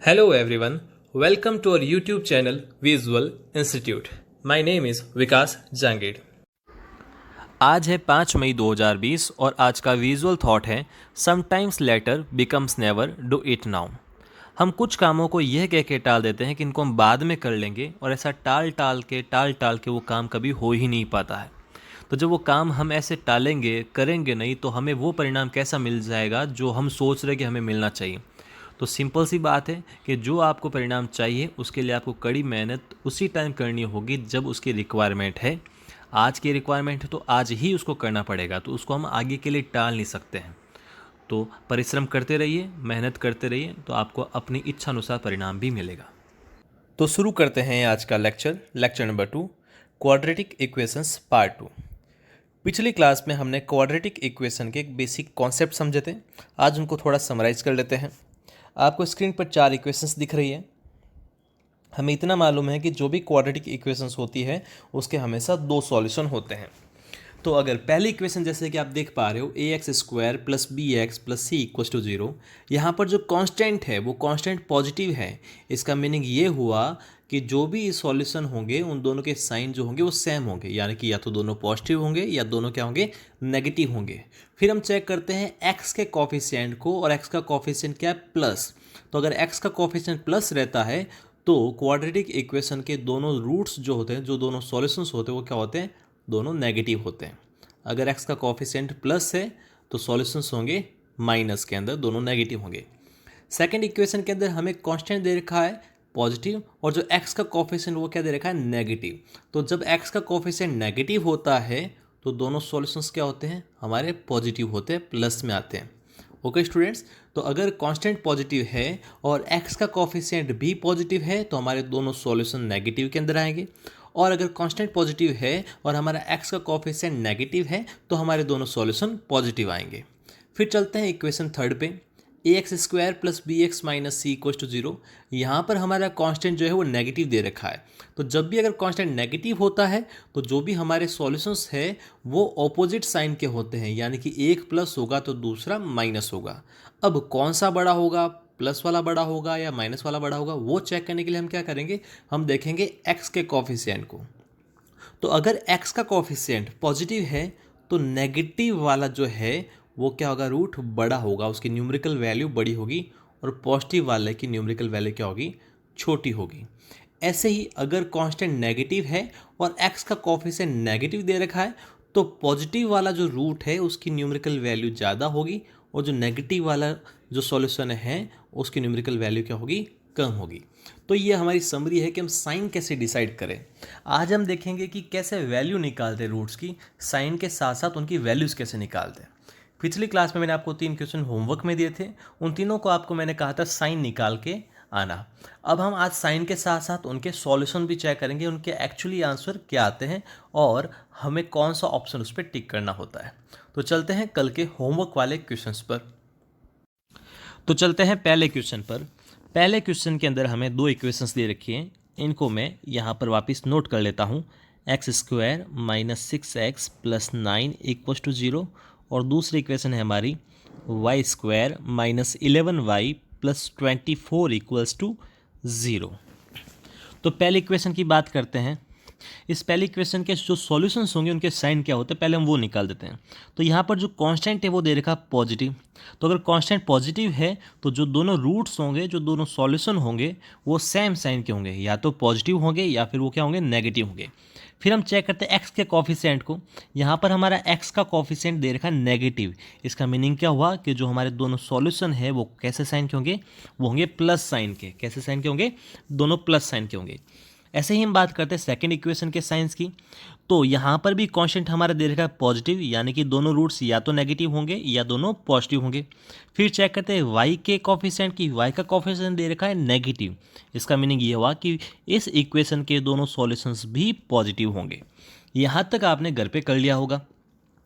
Hello everyone, welcome to our YouTube channel Visual Institute. My name is विकास जांगीड़। आज है 5 मई 2020 और आज का विजुअल थॉट है sometimes letter becomes never, do it now. हम कुछ कामों को यह कह के टाल देते हैं कि इनको हम बाद में कर लेंगे और ऐसा टाल टाल के वो काम कभी हो ही नहीं पाता है। तो जब वो काम हम ऐसे टालेंगे, करेंगे नहीं, तो हमें वो परिणाम कैसा मिल जाएगा जो हम सोच रहे कि हमें मिलना चाहिए। तो सिंपल सी बात है कि जो आपको परिणाम चाहिए उसके लिए आपको कड़ी मेहनत उसी टाइम करनी होगी जब उसकी रिक्वायरमेंट है। आज की रिक्वायरमेंट है तो आज ही उसको करना पड़ेगा, तो उसको हम आगे के लिए टाल नहीं सकते हैं। तो परिश्रम करते रहिए, मेहनत करते रहिए, तो आपको अपनी इच्छा अनुसार परिणाम भी मिलेगा। तो शुरू करते हैं आज का lecture number 2, quadratic equations part 2। पिछली क्लास में हमने क्वाड्रेटिक इक्वेशन के एक बेसिक कॉन्सेप्ट समझे थे। आज उनको थोड़ा समराइज कर लेते हैं। आपको स्क्रीन पर 4 इक्वेशंस दिख रही है। हमें इतना मालूम है कि जो भी क्वाड्रेटिक इक्वेशंस होती है उसके हमेशा 2 सॉल्यूशन होते हैं। तो अगर पहली इक्वेशन जैसे कि आप देख पा रहे हो ax² plus bx plus c equal to 0, यहाँ पर जो कांस्टेंट है वो कांस्टेंट पॉजिटिव है। इसका मीनिंग ये हुआ कि जो भी सॉल्यूशन होंगे उन दोनों के साइन जो होंगे वो सेम होंगे, यानी कि या तो दोनों पॉजिटिव होंगे या दोनों क्या होंगे, नेगेटिव होंगे। फिर हम चेक करते हैं x के कॉफिशिएंट को, और x का कॉफिशिएंट क्या है, प्लस। तो अगर x का कॉफिशिएंट प्लस रहता है तो क्वाड्रेटिक इक्वेशन के दोनों रूट्स जो होते हैं, जो दोनों सॉल्यूशंस होते हैं, वो क्या होते हैं, दोनों नेगेटिव होते हैं। अगर x का कॉफिशिएंट प्लस है तो सॉल्यूशंस होंगे माइनस के अंदर, दोनों नेगेटिव होंगे। सेकंड इक्वेशन के अंदर हमें कांस्टेंट दे रखा है पॉजिटिव, और जो x का कॉफिशिएंट वो क्या दे रखा है, नेगेटिव। तो जब x का कॉफिशिएंट नेगेटिव होता है तो दोनों सॉल्यूशंस क्या होते हैं, हमारे पॉजिटिव होते हैं, प्लस में आते हैं। ओके स्टूडेंट्स, तो अगर कांस्टेंट पॉजिटिव है और x का कॉफिशिएंट भी पॉजिटिव है तो हमारे दोनों सॉल्यूशन नेगेटिव के अंदर आएंगे। और अगर कांस्टेंट पॉजिटिव है और हमारा x का कॉफिशिएंट नेगेटिव है तो हमारे दोनों सॉल्यूशन पॉजिटिव आएंगे। फिर चलते हैं इक्वेशन थर्ड पे, ax² plus bx minus c equal to 0। यहाँ पर हमारा कांस्टेंट जो है वो नेगेटिव दे रखा है। तो जब भी अगर कांस्टेंट नेगेटिव होता है तो जो भी हमारे सॉल्यूशंस है वो ऑपोजिट साइन के होते हैं, यानी कि एक प्लस होगा तो दूसरा माइनस होगा। अब कौन सा बड़ा होगा, प्लस वाला बड़ा होगा या माइनस वाला बड़ा होगा, वो चेक करने के लिए हम क्या करेंगे, हम देखेंगे x के कॉफिशिएंट को। तो अगर x का कॉफिशिएंट पॉजिटिव है तो नेगेटिव वाला जो है वो क्या होगा, रूट बड़ा होगा, उसकी न्यूमेरिकल वैल्यू बड़ी होगी, और पॉजिटिव वाले की न्यूमेरिकल वैल्यू क्या होगी, छोटी होगी। ऐसे ही अगर कांस्टेंट नेगेटिव है और x का कॉफिशिएंट नेगेटिव दे रखा है तो पॉजिटिव वाला जो रूट है उसकी न्यूमेरिकल वैल्यू ज़्यादा होगी, और जो नेगेटिव वाला जो सॉल्यूशन है उसकी न्यूमेरिकल वैल्यू क्या होगी, कम होगी। तो ये हमारी समरी है कि हम साइन कैसे डिसाइड करें। आज हम देखेंगे कि कैसे वैल्यू निकालते रूट्स की, साइन के साथ साथ उनकी वैल्यूज़ कैसे निकालते हैं। पिछली क्लास में मैंने आपको 3 क्वेश्चन होमवर्क में दिए थे, उन तीनों को आपको मैंने कहा था साइन निकाल के आना। अब हम आज साइन के साथ साथ उनके सॉल्यूशन भी चेक करेंगे, उनके एक्चुअली आंसर क्या आते हैं और हमें कौन सा ऑप्शन उस पर टिक करना होता है। तो चलते हैं कल के होमवर्क वाले क्वेश्चंस पर। तो चलते हैं पहले क्वेश्चन पर। पहले क्वेश्चन के अंदर हमें 2 इक्वेशंस दे रखी हैं, इनको मैं यहाँ पर वापस नोट कर लेता हूँ। x² minus 6x plus 9 equal to 0, और दूसरी इक्वेशन है हमारी y² minus 11y plus 24 equals to 0। तो पहले इक्वेशन की बात करते हैं। इस पहले इक्वेशन के जो सॉल्यूशंस होंगे उनके साइन क्या होते हैं, पहले हम वो निकाल देते हैं। तो यहाँ पर जो कांस्टेंट है वो दे रखा पॉजिटिव। तो अगर कांस्टेंट पॉजिटिव है तो जो दोनों रूट्स होंगे, जो दोनों सॉल्यूशन होंगे, वो सेम साइन के होंगे, या तो पॉजिटिव होंगे या फिर वो क्या होंगे, नेगेटिव होंगे। फिर हम चेक करते हैं x के कॉफिशिएंट को। यहाँ पर हमारा x का कॉफिशिएंट दे रखा है नेगेटिव। इसका मीनिंग क्या हुआ कि जो हमारे दोनों सॉल्यूशन है वो कैसे साइन के होंगे, वो होंगे प्लस साइन के। कैसे साइन के होंगे, दोनों प्लस साइन के होंगे। ऐसे ही हम बात करते हैं सेकंड इक्वेशन के साइंस की। तो यहाँ पर भी कांस्टेंट हमारा दे रखा है पॉजिटिव, यानी कि दोनों रूट्स या तो नेगेटिव होंगे या दोनों पॉजिटिव होंगे। फिर चेक करते हैं y के कॉफिशिएंट की। y का कॉफिशिएंट दे रखा है नेगेटिव। इसका मीनिंग ये हुआ कि इस इक्वेशन के दोनों सॉल्यूशंस भी पॉजिटिव होंगे। यहाँ तक आपने घर पे कर लिया होगा।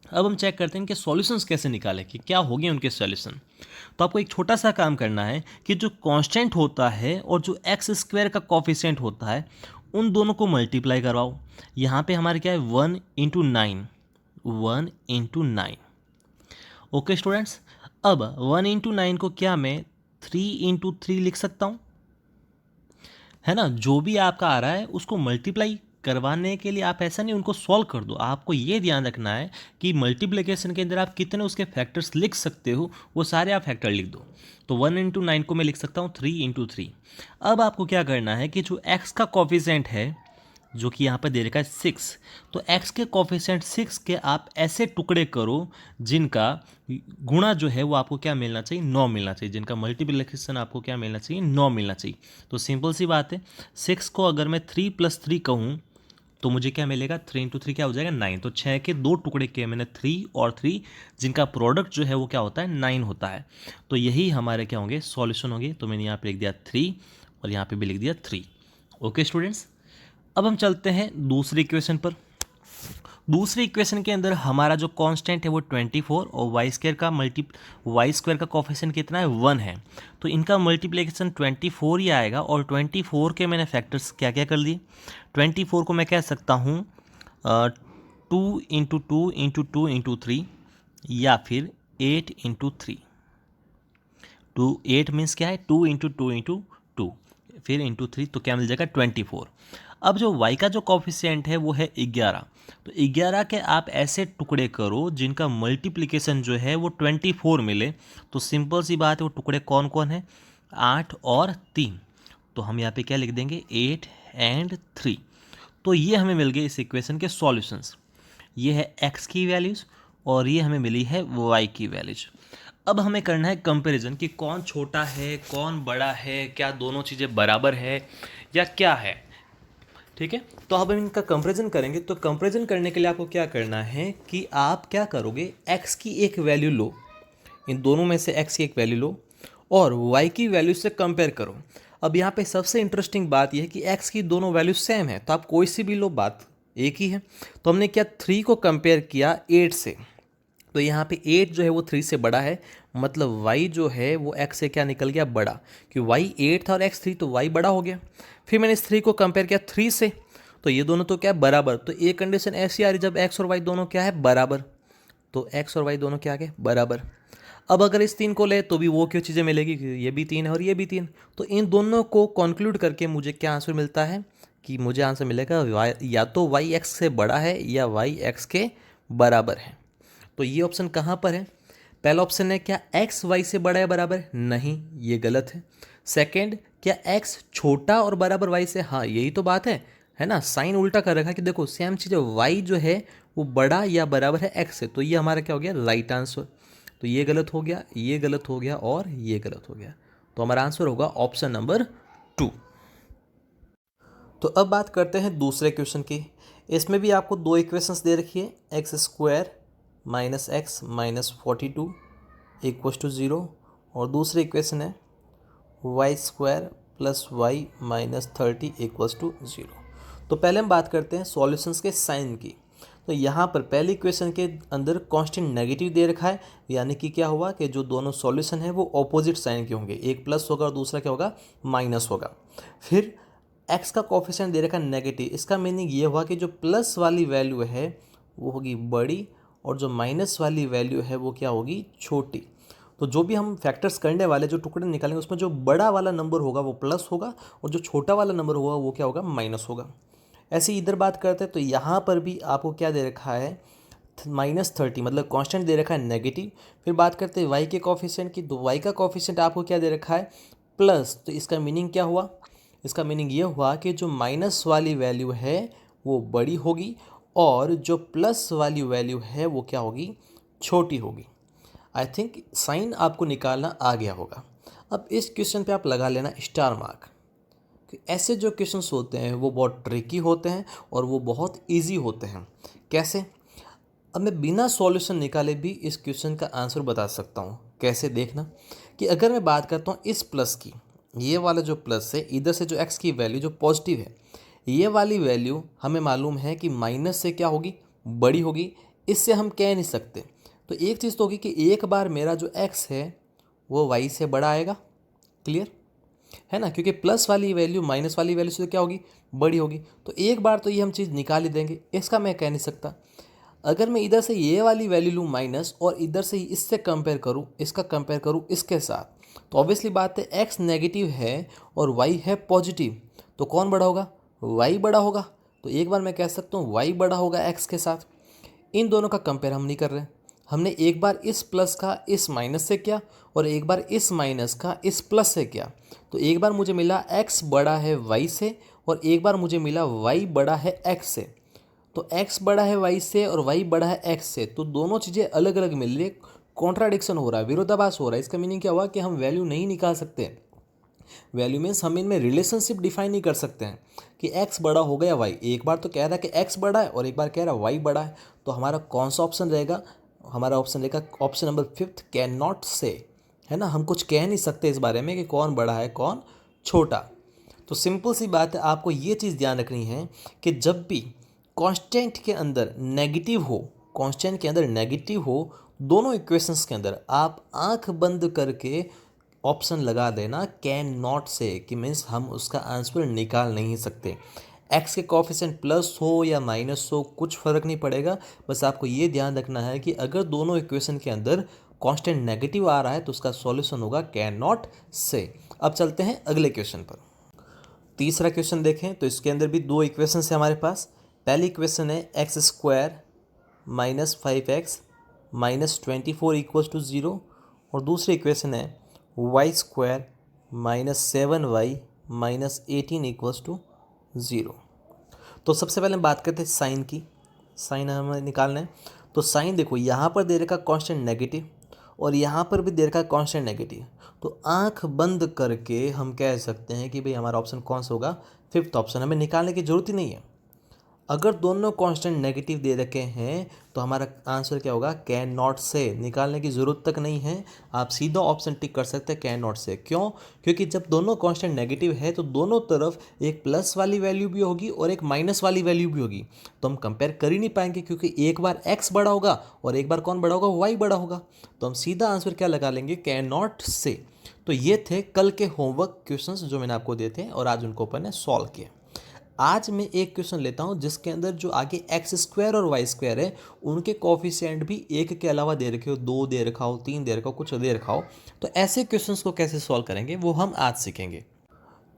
अब हम चेक करते हैं कि सॉल्यूशंस कैसे निकालें, कि क्या होंगे उनके सॉल्यूशन। तो आपको एक छोटा सा काम करना है कि जो कांस्टेंट होता है और जो x² का कॉफिशिएंट होता है उन दोनों को मल्टीप्लाई करवाओ। यहाँ पे हमारे क्या है, 1 इंटू 9, 1 इंटू 9। ओके स्टूडेंट्स, अब 1 इंटू 9 को क्या मैं 3 इंटू 3 लिख सकता हूँ। है ना, जो भी आपका आ रहा है उसको मल्टीप्लाई करवाने के लिए आप ऐसा नहीं उनको सॉल्व कर दो, आपको ये ध्यान रखना है कि मल्टीप्लिकेशन के अंदर आप कितने उसके फैक्टर्स लिख सकते हो वो सारे आप फैक्टर लिख दो। तो 1 × 9 को मैं लिख सकता हूँ 3 × 3। अब आपको क्या करना है कि जो x का कॉफिशेंट है जो कि यहाँ पर दे रखा है 6, तो x के कॉफिशेंट 6 के आप ऐसे टुकड़े करो जिनका गुणा जो है वो आपको क्या मिलना चाहिए, 9 मिलना चाहिए, जिनका मल्टीप्लिकेशन आपको क्या मिलना चाहिए, 9 मिलना चाहिए। तो सिंपल सी बात है, 6 को अगर मैं 3 + 3 कहूँ तो मुझे क्या मिलेगा, 3 × 3 क्या हो जाएगा, 9। तो 6 के 2 टुकड़े किए मैंने 3 और 3, जिनका प्रोडक्ट जो है वो क्या होता है, 9 होता है। तो यही हमारे क्या होंगे, सॉल्यूशन होंगे। तो मैंने यहाँ पे लिख दिया 3 और यहाँ पे भी लिख दिया 3। ओके स्टूडेंट्स, अब हम चलते हैं दूसरी इक्वेशन पर। दूसरी इक्वेशन के अंदर हमारा जो कांस्टेंट है वो 24 और वाई स्क्वायर का कोफिशिएंट कितना है, 1 है। तो इनका मल्टीप्लिकेशन 24 ही आएगा और 24 के मैंने फैक्टर्स क्या क्या कर लिए। 24 को मैं कह सकता हूँ 2 × 2 × 2 × 3 या फिर 8 × 3। 8 मीन्स क्या है, 2 × 2 × 2 फिर इंटू 3, तो क्या मिल जाएगा 24। अब जो y का जो कॉफिशिएंट है वो है 11। तो 11 के आप ऐसे टुकड़े करो जिनका मल्टीप्लिकेशन जो है वो 24 मिले। तो सिंपल सी बात है, वो टुकड़े कौन कौन है, 8 और 3। तो हम यहाँ पे क्या लिख देंगे, 8 और 3। तो ये हमें मिल गए इस इक्वेशन के सॉल्यूशंस। ये है x की वैल्यूज़ और ये हमें मिली है y की वैल्यूज। अब हमें करना है कंपैरिजन कि कौन छोटा है कौन बड़ा है, क्या दोनों चीज़ें बराबर है या क्या है। ठीक है, तो अब हम इनका कंपैरिजन करेंगे। तो कंपैरिजन करने के लिए आपको क्या करना है कि आप क्या करोगे, x की एक वैल्यू लो, इन दोनों में से x की एक वैल्यू लो और y की वैल्यू से कंपेयर करो। अब यहाँ पे सबसे इंटरेस्टिंग बात यह है कि x की दोनों वैल्यू सेम है, तो आप कोई सी भी लो, बात एक ही है। तो हमने क्या 3 को कंपेयर किया 8 से, तो यहाँ पे 8 जो है वो 3 से बड़ा है, मतलब y जो है वो x से क्या निकल गया, बड़ा। क्योंकि y 8 था और x 3, तो y बड़ा हो गया। फिर मैंने इस 3 को कंपेयर किया 3 से, तो ये दोनों तो क्या है, बराबर। तो एक कंडीशन ऐसी आ रही जब x और y दोनों क्या है, बराबर। तो x और y दोनों क्या है, बराबर। अब अगर इस 3 को ले तो भी वो क्यों चीज़ें मिलेगी, ये भी 3 है और ये भी 3। तो इन दोनों को कंक्लूड करके मुझे क्या आंसर मिलता है कि मुझे आंसर मिलेगा या तो y x से बड़ा है या y x के बराबर है। तो ये ऑप्शन कहाँ पर है, पहला ऑप्शन है क्या x y से बड़ा है बराबर है, नहीं ये गलत है। सेकंड, क्या x छोटा और बराबर y से, हाँ यही तो बात है ना। साइन उल्टा कर रखा है कि देखो सेम चीज़ है, y जो है वो बड़ा या बराबर है x से, तो ये हमारा क्या हो गया, राइट आंसर। तो ये गलत हो गया, ये गलत हो गया और ये गलत हो गया। तो हमारा आंसर होगा ऑप्शन नंबर 2। तो अब बात करते हैं दूसरे क्वेश्चन की। इसमें भी आपको दो इक्वेशंस दे रखी है, x² - x - 42 = 0 और दूसरी इक्वेशन है y² + y - 30 = 0। तो पहले हम बात करते हैं सॉल्यूशंस के साइन की। तो यहाँ पर पहली इक्वेशन के अंदर कांस्टेंट नेगेटिव दे रखा है, यानी कि क्या हुआ कि जो दोनों सॉल्यूशन है वो ऑपोजिट साइन के होंगे, एक प्लस होगा और दूसरा क्या होगा, माइनस होगा। फिर x का कोफिशिएंट दे रखा है नेगेटिव, इसका मीनिंग ये हुआ कि जो प्लस वाली वैल्यू है वो होगी बड़ी और जो माइनस वाली वैल्यू है वो क्या होगी, छोटी। तो जो भी हम फैक्टर्स करने वाले जो टुकड़े निकालेंगे उसमें जो बड़ा वाला नंबर होगा वो प्लस होगा और जो छोटा वाला नंबर होगा वो क्या होगा, माइनस होगा। ऐसे ही इधर बात करते हैं तो यहाँ पर भी आपको क्या दे रखा है, -30, मतलब कांस्टेंट दे रखा है नेगेटिव। फिर बात करते हैं y के कोफिशिएंट की, तो y का कोफिशिएंट आपको क्या दे रखा है, प्लस। तो इसका मीनिंग क्या हुआ, इसका मीनिंग ये हुआ कि जो माइनस वाली वैल्यू है वो बड़ी होगी और जो प्लस वाली वैल्यू है वो क्या होगी, छोटी होगी। आई थिंक साइन आपको निकालना आ गया होगा। अब इस क्वेश्चन पे आप लगा लेना स्टार मार्क, कि ऐसे जो क्वेश्चंस होते हैं वो बहुत ट्रिकी होते हैं और वो बहुत इजी होते हैं। कैसे, अब मैं बिना सॉल्यूशन निकाले भी इस क्वेश्चन का आंसर बता सकता हूँ। कैसे, देखना कि अगर मैं बात करता हूँ इस प्लस की, ये वाला जो प्लस है, इधर से जो x की वैल्यू जो पॉजिटिव है, ये वाली वैल्यू हमें मालूम है कि माइनस से क्या होगी, बड़ी होगी। इससे हम कह नहीं सकते। तो एक चीज़ तो होगी कि एक बार मेरा जो x है वो y से बड़ा आएगा, क्लियर है ना, क्योंकि प्लस वाली वैल्यू माइनस वाली वैल्यू से क्या होगी, बड़ी होगी। तो एक बार तो ये हम चीज़ निकाल ही देंगे, इसका मैं कह नहीं सकता। अगर मैं इधर से ये वाली वैल्यू लूँ माइनस और इधर से इससे कंपेयर करूँ, इसका कंपेयर करूँ इसके साथ, तो ऑब्वियसली बात है x नेगेटिव है और y है पॉजिटिव, तो कौन बड़ा होगा? y बड़ा होगा। तो एक बार मैं कह सकता हूँ y बड़ा होगा x के साथ। इन दोनों का कंपेयर हम नहीं कर रहे, हमने एक बार इस प्लस का इस माइनस से किया और एक बार इस माइनस का इस प्लस से किया। तो एक बार मुझे मिला x बड़ा है y से और एक बार मुझे मिला y बड़ा है x से। तो x बड़ा है y से और y बड़ा है x से, तो दोनों चीज़ें अलग अलग मिल रही है, कॉन्ट्राडिक्शन हो रहा है, विरोधाभास हो रहा है। इसका मीनिंग क्या हुआ कि हम वैल्यू नहीं निकाल सकते। वैल्यू मीन्स हम इनमें रिलेशनशिप डिफाइन नहीं कर सकते हैं कि x बड़ा हो गया y। एक बार तो कह रहा है कि x बड़ा है और एक बार कह रहा है y बड़ा है। तो हमारा कौन सा ऑप्शन रहेगा? हमारा ऑप्शन रहेगा ऑप्शन नंबर 5, कैन नॉट से, है ना। हम कुछ कह नहीं सकते इस बारे में कि कौन बड़ा है कौन छोटा। तो सिंपल सी बात है, आपको ये चीज़ ध्यान रखनी है कि जब भी कांस्टेंट के अंदर नेगेटिव हो, कांस्टेंट के अंदर नेगेटिव हो, दोनों इक्वेशंस के अंदर आप आंख बंद करके ऑप्शन लगा देना कैन नॉट से, कि मीन्स हम उसका आंसर निकाल नहीं सकते। एक्स के कोफिशिएंट प्लस हो या माइनस हो कुछ फ़र्क नहीं पड़ेगा, बस आपको ये ध्यान रखना है कि अगर दोनों इक्वेशन के अंदर कांस्टेंट नेगेटिव आ रहा है तो उसका सॉल्यूशन होगा कैन नॉट से। अब चलते हैं अगले क्वेश्चन पर। तीसरा क्वेश्चन देखें तो इसके अंदर भी दो इक्वेशन है हमारे पास। पहली इक्वेशन है x square minus 5x minus 24 equals to 0 और दूसरी इक्वेशन है Y square minus 7y minus 18 equals to 0। तो सबसे पहले हम बात करते हैं साइन की। साइन हमें निकालना है। तो साइन देखो, यहाँ पर दे रखा कांस्टेंट नेगेटिव और यहाँ पर भी दे रखा कांस्टेंट नेगेटिव। तो आंख बंद करके हम कह सकते हैं कि भाई हमारा ऑप्शन कौन सा होगा? Fifth option. हमें निकालने की जरूरत ही नहीं है। अगर दोनों कांस्टेंट नेगेटिव दे रखे हैं तो हमारा आंसर क्या होगा? कैन नॉट से। निकालने की ज़रूरत तक नहीं है, आप सीधा ऑप्शन टिक कर सकते हैं कैन नॉट से। क्यों? क्योंकि जब दोनों कांस्टेंट नेगेटिव है तो दोनों तरफ एक प्लस वाली वैल्यू भी होगी और एक माइनस वाली वैल्यू भी होगी, तो हम कंपेयर कर ही नहीं पाएंगे, क्योंकि एक बार x बड़ा होगा और एक बार कौन बड़ा होगा? y बड़ा होगा। तो हम सीधा आंसर क्या लगा लेंगे? कैन नॉट से। तो ये थे कल के होमवर्क क्वेश्चंस जो मैंने आपको दिए थे और आज उनको अपन ने सॉल्व किया। आज मैं एक क्वेश्चन लेता हूं जिसके अंदर जो आगे एक्स स्क्वायर और वाई स्क्वायर है उनके कोफिशिएंट भी एक के अलावा दे रखे हो, 2 दे रखा हो, 3 दे रखा हो, कुछ दे रखा हो। तो ऐसे क्वेश्चंस को कैसे सॉल्व करेंगे वो हम आज सीखेंगे।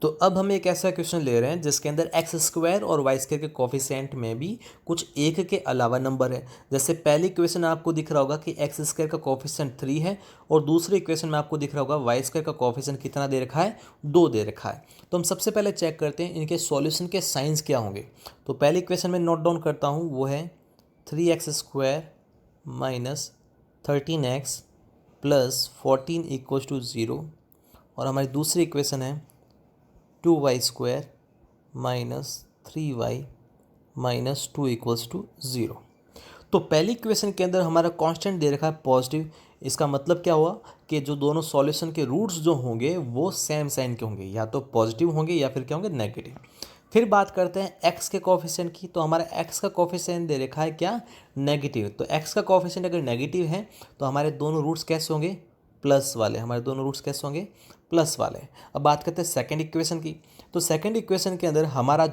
तो अब हम एक ऐसा क्वेश्चन ले रहे हैं जिसके अंदर एक्स स्क्वायर और वाई स्क्वायर के कोफिशिएंट में भी कुछ एक के अलावा नंबर है। जैसे पहली इक्वेशन आपको दिख रहा होगा कि एक्स स्क्वायर का कोफिशिएंट 3 है और दूसरी इक्वेशन में आपको दिख रहा होगा वाई स्क्वायर का कोफिशिएंट कितना दे रखा है? 2 दे रखा है। तो हम सबसे पहले चेक करते हैं इनके सॉल्यूशन के साइंस क्या होंगे। तो पहली इक्वेशन में नोट डाउन करता हूँ, वो है 3x square minus 13x plus 14 equals to 0 और हमारी दूसरी इक्वेशन है 2y square minus 3y minus 2 equals to 0। तो पहली इक्वेशन के अंदर हमारा कांस्टेंट दे रखा है पॉजिटिव। इसका मतलब क्या हुआ कि जो दोनों सॉल्यूशन के रूट्स जो होंगे वो सेम साइन के होंगे, या तो पॉजिटिव होंगे या फिर क्या होंगे? नेगेटिव। फिर बात करते हैं x के कोफिशिएंट की। तो हमारा x का कोफिशिएंट दे रखा है क्या? नेगेटिव। तो x का कोफिशिएंट अगर नेगेटिव है तो हमारे दोनों रूट्स कैसे होंगे? प्लस वाले। हमारे दोनों रूट्स कैसे होंगे? प्लस वाले। अब बात करते हैं सेकंड इक्वेशन की। तो सेकंड इक्वेशन के अंदर हमारा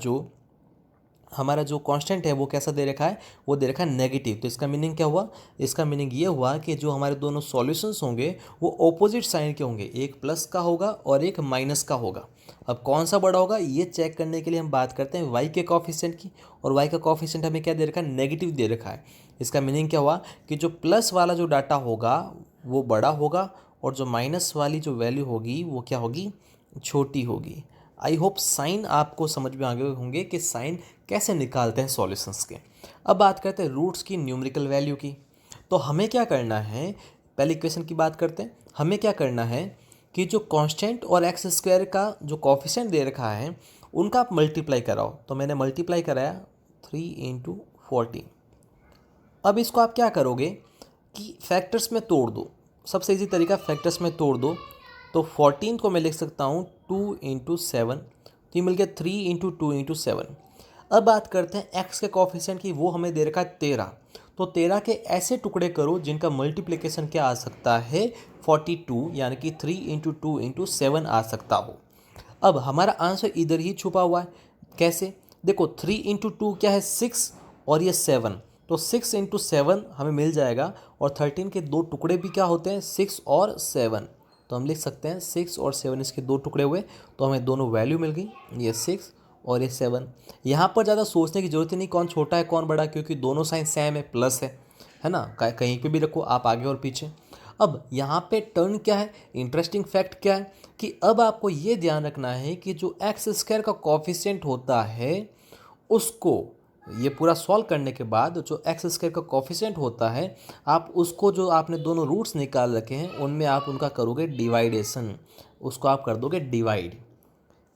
जो कांस्टेंट है वो कैसा दे रखा है? वो दे रखा है नेगेटिव। तो इसका मीनिंग क्या हुआ? इसका मीनिंग ये हुआ कि जो हमारे दोनों सॉल्यूशंस होंगे वो ऑपोजिट साइन के होंगे, एक प्लस का होगा और एक माइनस का होगा। अब कौन सा बड़ा होगा ये चेक करने के लिए हम बात करते हैं y के कोफिशिएंट की, और y का कोफिशिएंट हमें क्या दे रखा है? नेगेटिव दे रखा है। इसका मीनिंग क्या हुआ कि जो प्लस वाला जो डाटा होगा वो बड़ा होगा और जो माइनस वाली जो वैल्यू होगी वो क्या होगी? छोटी होगी। आई होप साइन आपको समझ में आ गए होंगे कि साइन कैसे निकालते हैं सॉल्यूशंस के। अब बात करते हैं रूट्स की न्यूमेरिकल वैल्यू की। तो हमें क्या करना है? पहले इक्वेशन की बात करते हैं। हमें क्या करना है कि जो कांस्टेंट और एक्स स्क्वायर का जो कोफिशिएंट दे रखा है उनका आप मल्टीप्लाई कराओ। तो मैंने मल्टीप्लाई कराया 3 × 14। अब इसको आप क्या करोगे कि फैक्टर्स में तोड़ दो। सबसे इजी तरीका फैक्टर्स में तोड़ दो। तो 14 को मैं लिख सकता हूँ 2 × 7, तो ये मिल गया 3 × 2 × 7। अब बात करते हैं एक्स के कोफिशिएंट की। वो हमें दे रखा है 13। तो 13 के ऐसे टुकड़े करो जिनका मल्टीप्लिकेशन क्या आ सकता है? 42, यानी कि 3 × 2 × 7 आ सकता हो। अब हमारा आंसर इधर ही छुपा हुआ है। कैसे? देखो 3 × 2 क्या है? 6 और ये 7। तो 6 × 7 हमें मिल जाएगा और 13 के दो टुकड़े भी क्या होते हैं? 6 और 7। तो हम लिख सकते हैं 6 और 7 इसके 2 टुकड़े हुए, तो हमें दोनों वैल्यू मिल गई, ये 6 और ये 7। यहाँ पर ज़्यादा सोचने की ज़रूरत ही नहीं कौन छोटा है कौन बड़ा, क्योंकि दोनों साइन सेम है, प्लस है ना, कहीं पे भी रखो आप आगे और पीछे। अब यहाँ पे टर्न क्या है, इंटरेस्टिंग फैक्ट क्या है कि अब आपको ये ध्यान रखना है कि जो एक्स स्क्वायर का कॉफिशिएंट होता है उसको ये पूरा सॉल्व करने के बाद जो एक्स स्क्वायर का कॉफिशिएंट होता है आप उसको, जो आपने दोनों रूट्स निकाल रखे हैं उनमें आप उनका करोगे डिवाइडेशन, उसको आप कर दोगे डिवाइड।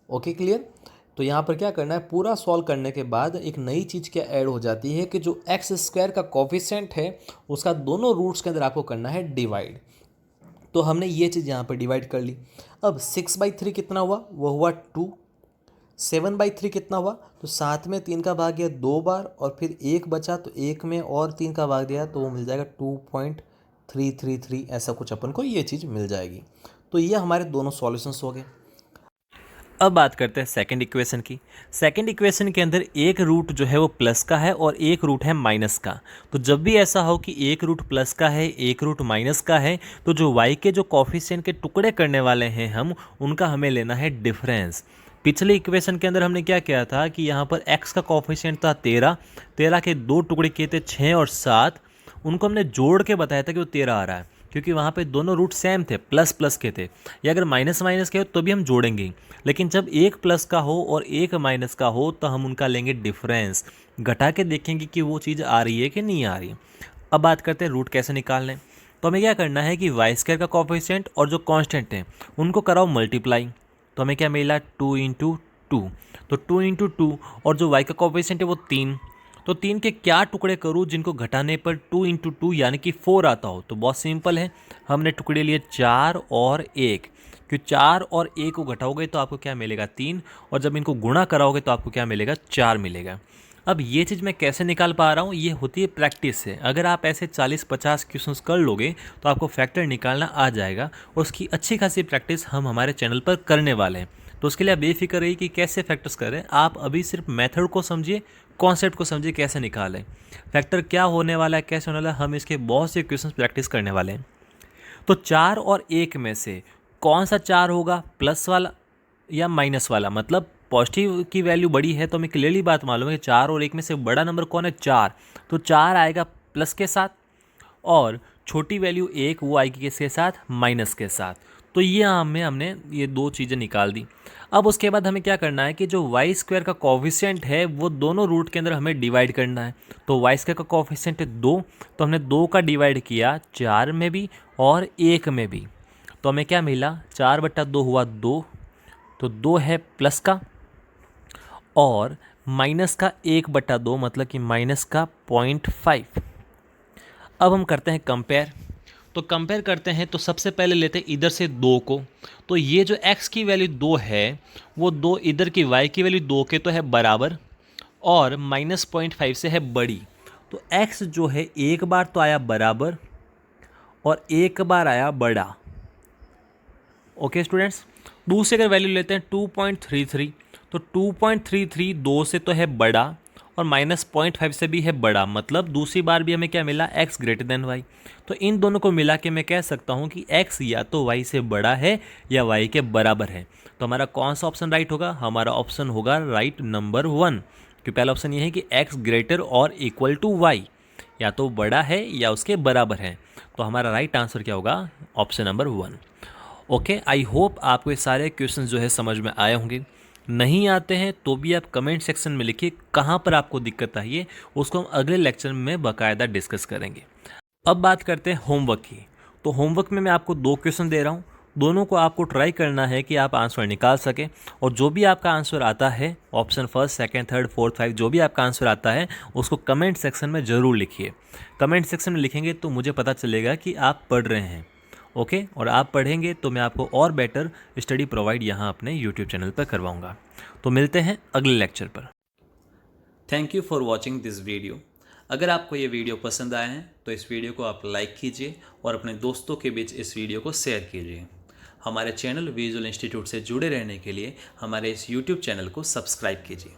Okay clear. तो यहाँ पर क्या करना है, पूरा सॉल्व करने के बाद एक नई चीज़ क्या ऐड हो जाती है कि जो एक्स स्क्वायर का कॉफिशिएंट है उसका दोनों रूट्स के अंदर आपको करना है डिवाइड। तो हमने ये चीज़ यहाँ पर डिवाइड कर ली। अब 6/3 कितना हुआ, वो हुआ 2। 7/3 कितना हुआ, तो 7 में 3 का भाग गया 2 बार और फिर 1 बचा, तो 1 में और 3 का भाग दिया तो वो मिल जाएगा 2.333, ऐसा कुछ अपन को ये चीज़ मिल जाएगी। तो ये हमारे दोनों सॉल्यूशंस हो गए। अब बात करते हैं सेकंड इक्वेशन की। सेकंड इक्वेशन के अंदर एक रूट जो है वो प्लस का है और एक रूट है माइनस का। तो जब भी ऐसा हो कि एक रूट प्लस का है एक रूट माइनस का है, तो जो y के जो कॉफिशिएंट के टुकड़े करने वाले हैं हम, उनका हमें लेना है डिफरेंस। पिछले इक्वेशन के अंदर हमने क्या किया था कि यहाँ पर x का कॉफिशिएंट था 13, 13 के 2 टुकड़े किए थे 6 और 7, उनको हमने जोड़ के बताया था कि वो 13 आ रहा है, क्योंकि वहाँ पे दोनों रूट सेम थे, प्लस प्लस के थे। या अगर माइनस माइनस के हो तो भी हम जोड़ेंगे ही, लेकिन जब एक प्लस का हो और एक माइनस का हो तो हम उनका लेंगे डिफरेंस, घटा के देखेंगे कि वो चीज़ आ रही है कि नहीं आ रही। अब बात करते हैं रूट कैसे निकालने। तो हमें क्या करना है कि वाई स्क्वायर का कॉफिशिएंट और जो कांस्टेंट हैं उनको कराओ मल्टीप्लाई। तो हमें क्या मिला 2 × 2, तो 2 × 2 और जो y का कॉफिशिएंट है वो 3, तो 3 के क्या टुकड़े करूँ जिनको घटाने पर 2 × 2 यानी कि 4 आता हो। तो बहुत सिंपल है, हमने टुकड़े लिए 4 और 1, क्योंकि 4 और 1 को घटाओगे तो आपको क्या मिलेगा 3, और जब इनको गुणा कराओगे तो आपको क्या मिलेगा 4 मिलेगा। अब ये चीज़ मैं कैसे निकाल पा रहा हूँ, ये होती है प्रैक्टिस से। अगर आप ऐसे 40-50 क्वेश्चंस कर लोगे तो आपको फैक्टर निकालना आ जाएगा, और उसकी अच्छी खासी प्रैक्टिस हम हमारे चैनल पर करने वाले हैं। तो उसके लिए आप बेफिक्र रहिए कि कैसे फैक्टर्स करें, आप अभी सिर्फ मेथड को समझिए, कॉन्सेप्ट को समझिए कैसे निकालें, फैक्टर क्या होने वाला है, कैसे होने वाला है, हम इसके बहुत से क्वेश्चंस प्रैक्टिस करने वाले हैं। तो 4 और 1 में से कौन सा 4 होगा, प्लस वाला या माइनस वाला, मतलब पॉजिटिव की वैल्यू बड़ी है तो हमें क्लियरली बात मालूम है कि 4 और 1 में से बड़ा नंबर कौन है, 4, तो 4 आएगा प्लस के साथ, और छोटी वैल्यू 1 वो आएगी किसके साथ, माइनस के साथ। तो ये हमने ये दो चीज़ें निकाल दी। अब उसके बाद हमें क्या करना है कि जो वाई स्क्वायर का कॉफिशिएंट है वो दोनों रूट के अंदर हमें डिवाइड करना है। तो वाई स्क्वायर का कॉफिशिएंट है 2, तो हमने 2 का डिवाइड किया 4 में भी और 1 में भी। तो हमें क्या मिला, 4/2 हुआ 2, तो 2 है प्लस का, और माइनस का 1/2 मतलब कि माइनस का 0.5। अब हम करते हैं कंपेयर। तो कंपेयर करते हैं तो सबसे पहले लेते हैं इधर से 2 को। तो ये जो x की वैल्यू 2 है वो 2 इधर की y की वैल्यू 2 के तो है बराबर, और -0.5 से है बड़ी। तो x जो है एक बार तो आया बराबर और एक बार आया बड़ा। ओके स्टूडेंट्स, दूसरे अगर वैल्यू लेते हैं 2.33, तो 2.33 2 से तो है बड़ा और -0.5 से भी है बड़ा, मतलब दूसरी बार भी हमें क्या मिला, x > y। तो इन दोनों को मिला के मैं कह सकता हूँ कि x या तो y से बड़ा है या y के बराबर है। तो हमारा कौन सा ऑप्शन राइट होगा, हमारा ऑप्शन होगा राइट नंबर 1, क्योंकि पहला ऑप्शन ये है कि x > y, या तो बड़ा है या उसके बराबर है। तो हमारा राइट आंसर क्या होगा, option number 1। Okay, I hope आपको ये सारे क्वेश्चन जो है समझ में आए होंगे। नहीं आते हैं तो भी आप कमेंट सेक्शन में लिखिए कहाँ पर आपको दिक्कत आई है, उसको हम अगले लेक्चर में बाकायदा डिस्कस करेंगे। अब बात करते हैं होमवर्क की। तो होमवर्क में मैं आपको 2 क्वेश्चन दे रहा हूँ, दोनों को आपको ट्राई करना है कि आप आंसर निकाल सकें, और जो भी आपका आंसर आता है, option first, second, third, fourth, 5, जो भी आपका आंसर आता है उसको कमेंट सेक्शन में ज़रूर लिखिए। कमेंट सेक्शन में लिखेंगे तो मुझे पता चलेगा कि आप पढ़ रहे हैं। ओके, और आप पढ़ेंगे तो मैं आपको और बेटर स्टडी प्रोवाइड यहाँ अपने यूट्यूब चैनल पर करवाऊँगा। तो मिलते हैं अगले लेक्चर पर। Thank you for watching this video. अगर आपको ये वीडियो पसंद आया है तो इस वीडियो को आप लाइक कीजिए और अपने दोस्तों के बीच इस वीडियो को शेयर कीजिए। हमारे चैनल विजुअल इंस्टीट्यूट से जुड़े रहने के लिए हमारे इस यूट्यूब चैनल को सब्सक्राइब कीजिए।